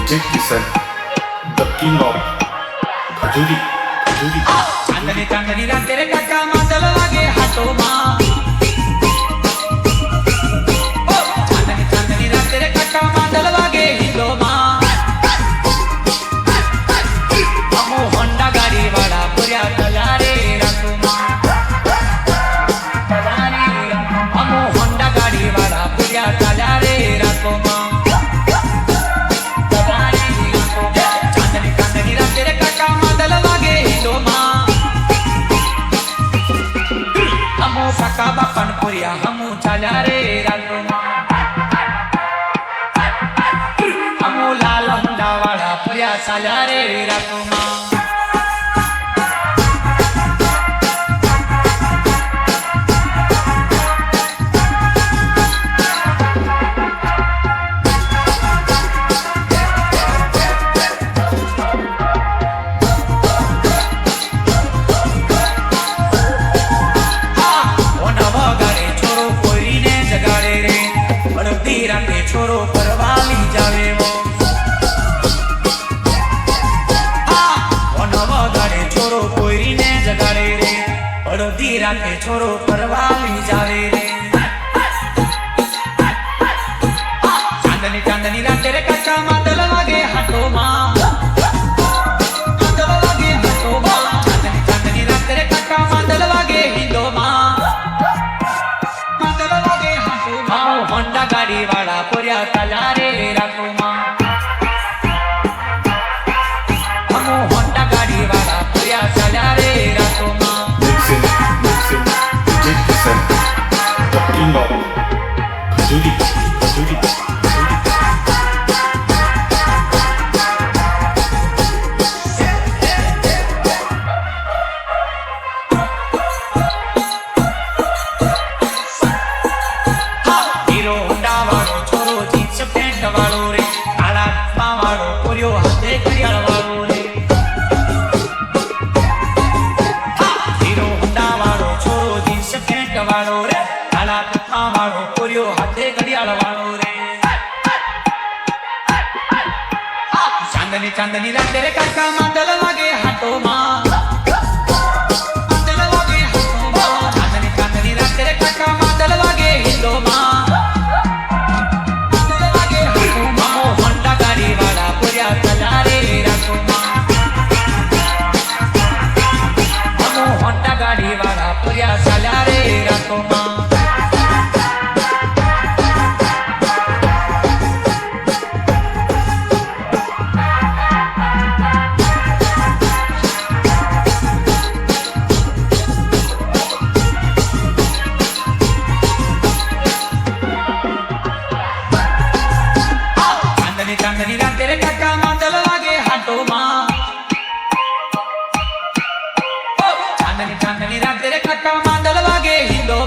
DJ Kisan, the king of Khajuri. चांदनी चांदनी रात तेरे काका मादल लागे हाथों माँ चांदनी चांदनी रात तेरे काका मादल लागे हिंदो माँ हमो होंडा गाड़ी वाला पुरिया तलारे रातों माँ हमो होंडा गाड़ी वाला पुरिया तलारे रातों माँ चांदनी चांदनी रात तेरे काका मादल लागे हिंदो माँ काका बापन पुरिया हमू चाल्या रे रातों माँ हमू लाल होंडा वाला पुरिया चाल्या रे रातों माँ छोरो परवाली जावे वो नवगाड़े छोरो कोयरी ने जगाड़े रे अड़दी राखे छोरो परवाली जावे रे चांदनी चांदनी रात तेरे काका मादल लागे हाथों माँ मादल लागे हाथों माँ चांदनी चांदनी रात तेरे काका मादल लागे हिंदो माँ मादल लागे हाथों माँ होंडा गाड़ी वाला पुरिया तलारे रातों माँ हमो होंडा गाड़ी वाला पुरिया तलारे रातों माँ Mixing, DJ Kisan, the king of Khajuri. Hero Honda वालो छोरो जींस पैंट वालो रे काला पा वालो पुरियो हाथे घड़ियाल वालो रे हीरो होंडा वालो छोरो जींस पैंट वालो रे काला पा वालो पुरियो हाथे घड़ियाल वालो रे चांदनी चांदनी रात तेरे काका मादल लागे हाथों माँ मादल लागे हाथों माँ चांदनी चांदनी रात तेरे काका मादल लागे हिंदो माँ होंडा गाड़ी वाला पुरिया तलारे रातों माँ हमो होंडा गाड़ी वाला पुरिया तलारे रातों माँ चांदनी चांदनी रात तेरे काका मादल लागे हाथों माँ चांदनी चांदनी रात तेरे काका मादल लागे हिंदो